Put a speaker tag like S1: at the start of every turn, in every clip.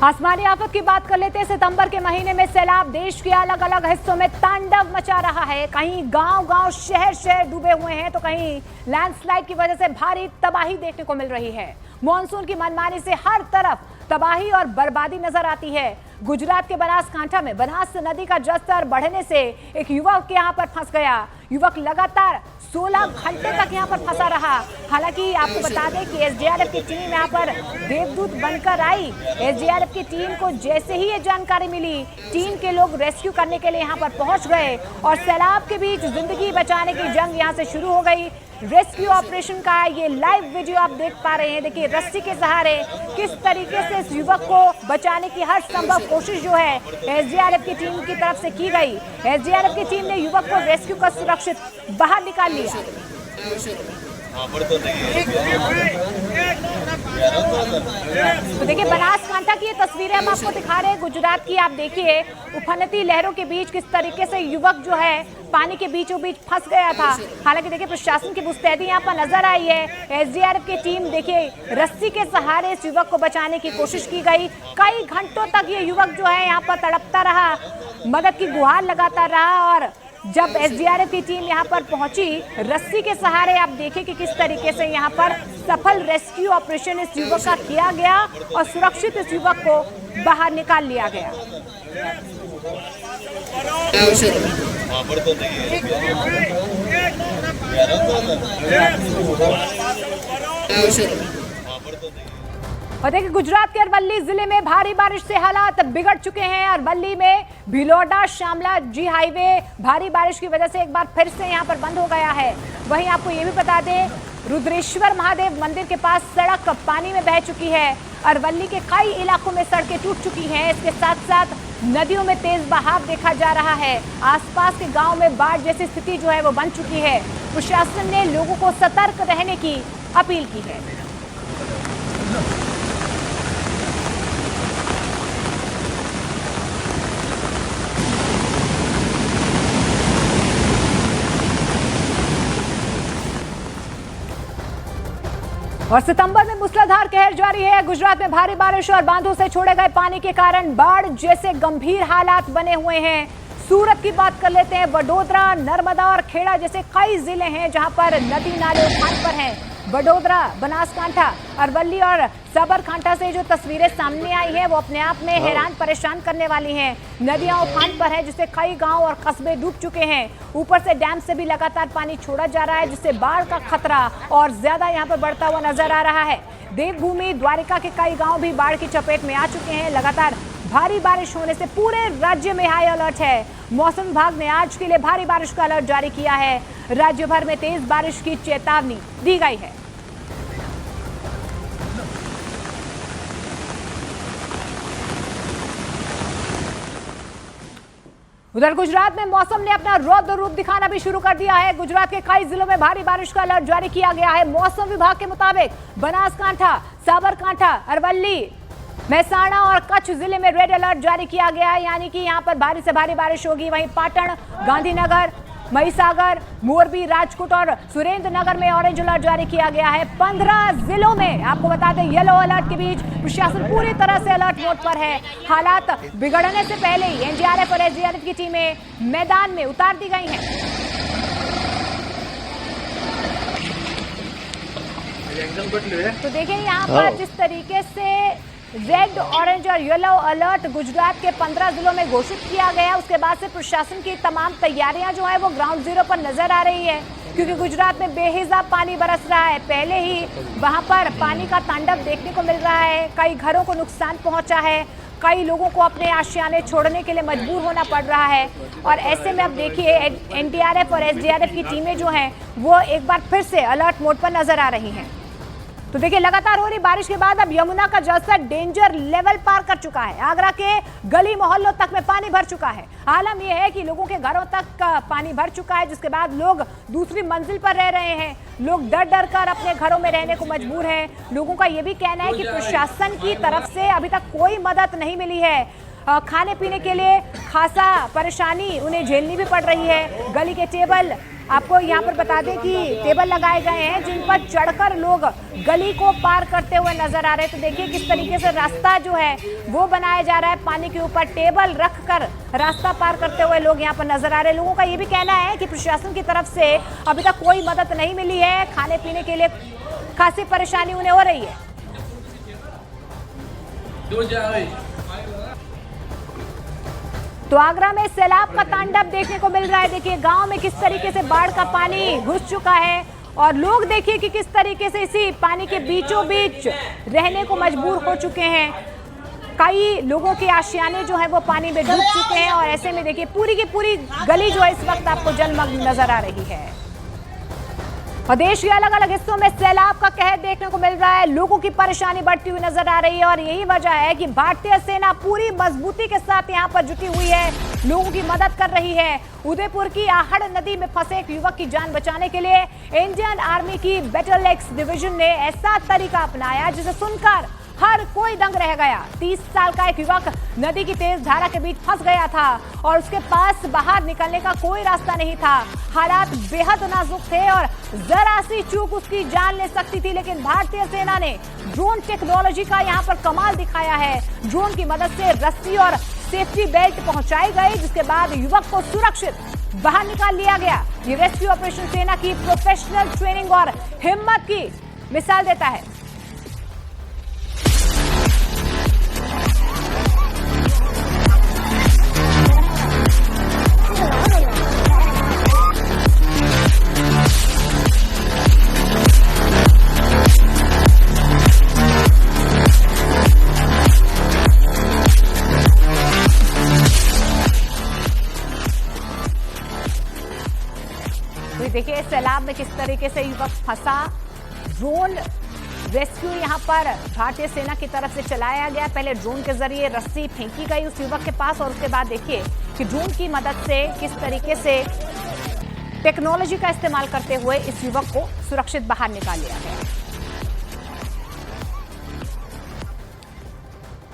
S1: आसमानी आफत की बात कर लेते हैं। सितंबर के महीने में सैलाब देश के अलग अलग हिस्सों में तांडव मचा रहा है। कहीं गांव-गांव, शहर-शहर डूबे हुए हैं तो कहीं लैंडस्लाइड की वजह से भारी तबाही देखने को मिल रही है। मॉनसून की मनमानी से हर तरफ तबाही और बर्बादी नजर आती है। गुजरात के बनासकांठा में बनास नदी का जलस्तर बढ़ने से एक युवक यहाँ पर फंस गया। युवक लगातार 16 घंटे तक यहाँ पर फंसा रहा। हालांकि आपको बता दें कि एसडीआरएफ की टीम यहाँ पर देवदूत बनकर आई। एसडीआरएफ की टीम को जैसे ही ये जानकारी मिली, टीम के लोग रेस्क्यू करने के लिए यहाँ पर पहुंच गए और सैलाब के बीच जिंदगी बचाने की जंग यहाँ से शुरू हो गई। रेस्क्यू ऑपरेशन का ये लाइव वीडियो आप देख पा रहे हैं। देखिए रस्सी के सहारे किस तरीके से इस युवक को बचाने की हर संभव कोशिश जो है एसडीआरएफ की टीम की तरफ से की गई। एसडीआरएफ की टीम ने युवक को रेस्क्यू कर सुरक्षित बाहर निकाल लिया। तो देखिए बनासकांठा की ये तस्वीरें हम आपको दिखा रहे हैं। गुजरात की आप देखिए उफनती लहरों के बीच किस तरीके से युवक जो है पानी के बीचों बीच फंस गया था। हालांकि देखिए प्रशासन की मुस्तैदी यहाँ पर नजर आई है। एसडीआरएफ की टीम देखिए रस्सी के सहारे इस युवक को बचाने की कोशिश की गई। कई घंटों तक ये युवक जो है यहाँ पर तड़पता रहा, मदद की गुहार लगाता रहा और जब एसडीआरएफ की टीम यहाँ पर पहुंची, रस्सी के सहारे आप देखें कि किस तरीके से यहाँ पर सफल रेस्क्यू ऑपरेशन इस युवक का किया गया और सुरक्षित इस युवक को बाहर निकाल लिया गया। और देखिए गुजरात के अरवली जिले में भारी बारिश से हालात बिगड़ चुके हैं। अरवली में भिलोडा शामला जी हाईवे भारी बारिश की वजह से एक बार फिर से यहां पर बंद हो गया है। वहीं आपको ये भी बता दें रुद्रेश्वर महादेव मंदिर के पास सड़क पानी में बह चुकी है। अरवली के कई इलाकों में सड़कें टूट चुकी हैं। इसके साथ साथ नदियों में तेज बहाव देखा जा रहा है। आसपास के गाँव में बाढ़ जैसी स्थिति जो है वो बन चुकी है। प्रशासन ने लोगों को सतर्क रहने की अपील की है। और सितंबर में मूसलाधार कहर जारी है। गुजरात में भारी बारिश और बांधों से छोड़े गए पानी के कारण बाढ़ जैसे गंभीर हालात बने हुए हैं। सूरत की बात कर लेते हैं। वडोदरा, नर्मदा और खेड़ा जैसे कई जिले हैं जहां पर नदी नाले उफान पर हैं। वडोदरा, बनासकांठा, अरवली और साबरकांठा से जो तस्वीरें सामने आई हैं वो अपने आप में हैरान परेशान करने वाली हैं। नदियां उफान पर है जिससे कई गांव और कस्बे डूब चुके हैं। ऊपर से डैम से भी लगातार पानी छोड़ा जा रहा है जिससे बाढ़ का खतरा और ज्यादा यहां पर बढ़ता हुआ नजर आ रहा है। देवभूमि, द्वारिका के कई गाँव भी बाढ़ की चपेट में आ चुके हैं। लगातार भारी बारिश होने से पूरे राज्य में हाई अलर्ट है। मौसम विभाग ने आज के लिए भारी बारिश का अलर्ट जारी किया है। राज्य भर में तेज बारिश की चेतावनी दी गई है। उधर गुजरात में मौसम ने अपना रौद्र रूप दिखाना भी शुरू कर दिया है। गुजरात के कई जिलों में भारी बारिश का अलर्ट जारी किया गया है। मौसम विभाग के मुताबिक बनासकांठा, साबरकांठा, अरवली, महसाणा और कच्छ जिले में रेड अलर्ट जारी किया गया है, यानी कि यहां पर भारी से भारी बारिश होगी। वहीं पाटण, गांधीनगर, महिसागर, मोरबी, राजकोट और सुरेंद्रनगर में ऑरेंज अलर्ट जारी किया गया है। 15 जिलों में आपको बता दें येलो अलर्ट के बीच प्रशासन पूरी तरह से अलर्ट मोड पर है। हालात बिगड़ने से पहले ही एनडीआरएफ और एसडीआरएफ की टीमें मैदान में उतार दी गई हैं। तो देखिए यहाँ पर जिस तरीके से रेड, ऑरेंज और येलो अलर्ट गुजरात के 15 जिलों में घोषित किया गया, उसके बाद से प्रशासन की तमाम तैयारियां जो है वो ग्राउंड जीरो पर नजर आ रही है। क्योंकि गुजरात में बेहिसाब पानी बरस रहा है। पहले ही वहां पर पानी का तांडव देखने को मिल रहा है। कई घरों को नुकसान पहुंचा है। कई लोगों को अपने आशियाने छोड़ने के लिए मजबूर होना पड़ रहा है। और ऐसे में अब देखिए एनडीआरएफ और एसडीआरएफ की टीमें जो हैं वो एक बार फिर से अलर्ट मोड पर नजर आ रही हैं। तो देखिए लगातार हो रही बारिश के बाद अब यमुना का जलस्तर डेंजर लेवल पार कर चुका है। आगरा के गली मोहल्लों तक में पानी भर चुका है। आलम यह है कि लोगों के घरों तक पानी भर चुका है, जिसके बाद लोग दूसरी मंजिल पर रह रहे हैं। लोग डर डर कर अपने घरों में रहने को मजबूर हैं। लोगों का यह भी कहना है कि प्रशासन की तरफ से अभी तक कोई मदद नहीं मिली है। खाने पीने के लिए खासा परेशानी उन्हें झेलनी भी पड़ रही है। गली के टेबल आपको यहाँ पर बता दें कि टेबल लगाए गए हैं जिन पर चढ़कर लोग गली को पार करते हुए नजर आ रहे हैं। तो देखिए किस तरीके से रास्ता जो है वो बनाया जा रहा है, पानी के ऊपर टेबल रखकर रास्ता पार करते हुए लोग यहाँ पर नजर आ रहे हैं। लोगों का ये भी कहना है कि प्रशासन की तरफ से अभी तक कोई मदद नहीं मिली है, खाने पीने के लिए खासी परेशानी उन्हें हो रही है। तो आगरा में सैलाब का तांडव देखने को मिल रहा है। देखिए गांव में किस तरीके से बाढ़ का पानी घुस चुका है और लोग देखिए कि किस तरीके से इसी पानी के बीचों बीच रहने को मजबूर हो चुके हैं। कई लोगों के आशियाने जो है वो पानी में डूब चुके हैं और ऐसे में देखिए पूरी की पूरी गली जो है इस वक्त आपको जलमग्न नजर आ रही है। और देश के अलग अलग हिस्सों में सैलाब का कहर देखने को मिल रहा है, लोगों की परेशानी बढ़ती हुई नजर आ रही है और यही वजह है कि भारतीय सेना पूरी मजबूती के साथ यहां पर जुटी हुई है, लोगों की मदद कर रही है। उदयपुर की आहड़ नदी में फंसे एक युवक की जान बचाने के लिए इंडियन आर्मी की बैटल एक्स डिवीजन ने ऐसा तरीका अपनाया जिसे सुनकर हर कोई दंग रह गया। 30 साल का एक युवक नदी की तेज धारा के बीच फंस गया था और उसके पास बाहर निकलने का कोई रास्ता नहीं था। हालात बेहद नाजुक थे और जरा सी चूक उसकी जान ले सकती थी, लेकिन भारतीय सेना ने ड्रोन टेक्नोलॉजी का यहाँ पर कमाल दिखाया है। ड्रोन की मदद से रस्सी और सेफ्टी बेल्ट पहुंचाई गई, जिसके बाद युवक को सुरक्षित बाहर निकाल लिया गया। ये रेस्क्यू ऑपरेशन सेना की प्रोफेशनल ट्रेनिंग और हिम्मत की मिसाल देता है। देखिए सैलाब में किस तरीके से युवक फंसा। ड्रोन रेस्क्यू यहां पर भारतीय सेना की तरफ से चलाया गया। पहले ड्रोन के जरिए रस्सी फेंकी गई उस युवक के पास और उसके बाद देखिए कि ड्रोन की मदद से किस तरीके से टेक्नोलॉजी का इस्तेमाल करते हुए इस युवक को सुरक्षित बाहर निकाल लिया गया।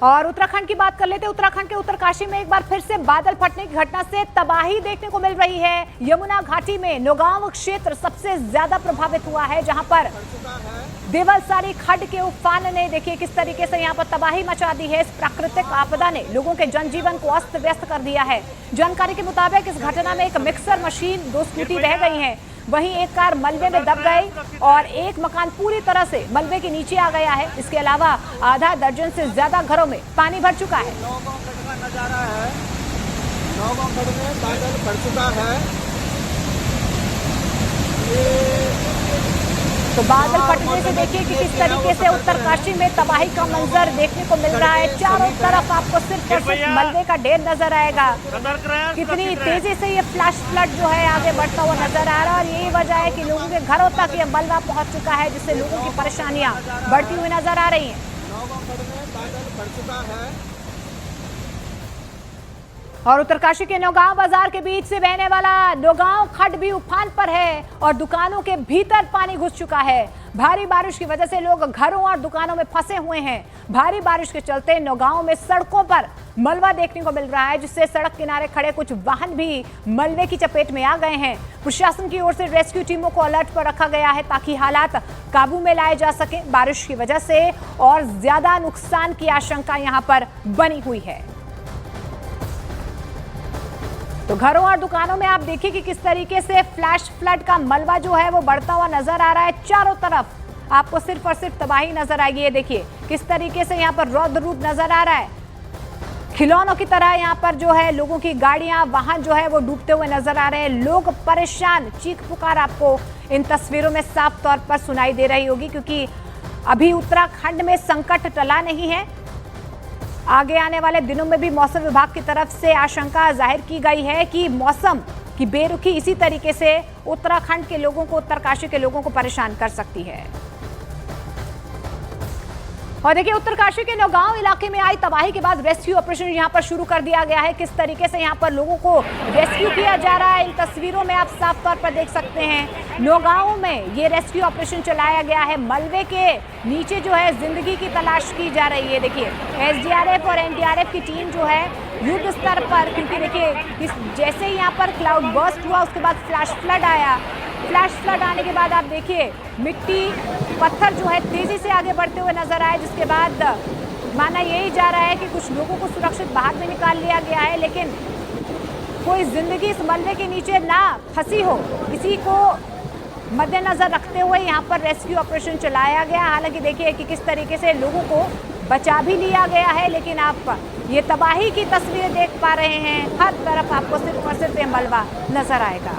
S1: और उत्तराखंड की बात कर लेते हैं। उत्तराखंड के उत्तरकाशी में एक बार फिर से बादल फटने की घटना से तबाही देखने को मिल रही है। यमुना घाटी में नौगांव क्षेत्र सबसे ज्यादा प्रभावित हुआ है, जहां पर देवलसारी खड्ड के उफान ने देखिए किस तरीके से यहां पर तबाही मचा दी है। इस प्राकृतिक आपदा ने लोगों के जनजीवन को अस्त व्यस्त कर दिया है। जानकारी के मुताबिक इस घटना में एक मिक्सर मशीन, 2 स्कूटी बह गई हैं, वहीं एक कार मलबे में दब गई और एक मकान पूरी तरह से मलबे के नीचे आ गया है। इसके अलावा आधा दर्जन से ज्यादा घरों में पानी भर चुका है।
S2: नौगांव खड्ड का नजारा है। नौगांव खड्ड में बादल भर चुका है।
S1: तो बादल फटने से देखिए कि किस तरीके से उत्तरकाशी में तबाही का मंजर देखने को मिल रहा है। चारों तरफ आपको सिर्फ और सिर्फ मलबे का ढेर नजर आएगा। कितनी तेजी से ये फ्लैश फ्लड जो है आगे बढ़ता हुआ नजर आ रहा है और यही वजह है कि लोगों के घरों तक ये मलबा पहुंच चुका है, जिससे लोगों की परेशानियां बढ़ती हुई नजर आ रही हैं।
S2: नौगांव खड्ड में बादल भर चुका है।
S1: और उत्तरकाशी के नौगांव बाजार के बीच से बहने वाला नौगांव खड्ड भी उफान पर है और दुकानों के भीतर पानी घुस चुका है। भारी बारिश की वजह से लोग घरों और दुकानों में फंसे हुए हैं। भारी बारिश के चलते नौगांव में सड़कों पर मलबा देखने को मिल रहा है, जिससे सड़क किनारे खड़े कुछ वाहन भी मलबे की चपेट में आ गए हैं। प्रशासन की ओर से रेस्क्यू टीमों को अलर्ट पर रखा गया है ताकि हालात काबू में लाए जा सके। बारिश की वजह से और ज्यादा नुकसान की आशंका यहाँ पर बनी हुई है। तो घरों और दुकानों में आप देखिए कि किस तरीके से फ्लैश फ्लड का मलबा जो है वो बढ़ता हुआ नजर आ रहा है। चारों तरफ आपको सिर्फ और सिर्फ तबाही नजर आएगी। ये देखिए किस तरीके से यहाँ पर रौद्र रूप नजर आ रहा है। खिलौनों की तरह यहाँ पर जो है लोगों की गाड़ियां, वाहन जो है वो डूबते हुए नजर आ रहे हैं। लोग परेशान, चीख पुकार आपको इन तस्वीरों में साफ तौर पर सुनाई दे रही होगी, क्योंकि अभी उत्तराखंड में संकट टला नहीं है। आगे आने वाले दिनों में भी मौसम विभाग की तरफ से आशंका जाहिर की गई है कि मौसम की बेरुखी इसी तरीके से उत्तराखंड के लोगों को, उत्तरकाशी के लोगों को परेशान कर सकती है। और देखिए उत्तरकाशी के नौगांव इलाके में आई तबाही के बाद रेस्क्यू ऑपरेशन यहां पर शुरू कर दिया गया है। किस तरीके से यहां पर लोगों को रेस्क्यू किया जा रहा है इन तस्वीरों में आप साफ तौर पर देख सकते हैं। नौगांव में ये रेस्क्यू ऑपरेशन चलाया गया है। मलबे के नीचे जो है जिंदगी की तलाश की जा रही है। देखिए एसडीआरएफ और एनडीआरएफ की टीम जो है युद्ध स्तर पर, क्योंकि देखिए जैसे ही यहाँ पर क्लाउड बर्स्ट हुआ उसके बाद फ्लैश फ्लड आया। फ्लैश फ्लड आने के बाद आप देखिए मिट्टी पत्थर जो है तेजी से आगे बढ़ते हुए नजर आए, जिसके बाद माना यही जा रहा है कि कुछ लोगों को सुरक्षित बाहर भी निकाल लिया गया है, लेकिन कोई जिंदगी इस मलबे के नीचे ना फंसी हो, इसी को मद्देनजर रखते हुए यहाँ पर रेस्क्यू ऑपरेशन चलाया गया। हालांकि देखिए कि किस तरीके से लोगों को बचा भी लिया गया है, लेकिन आप ये तबाही की तस्वीरें देख पा रहे हैं। हर तरफ आपको सिर्फ और सिर्फ ये मलबा नजर आएगा।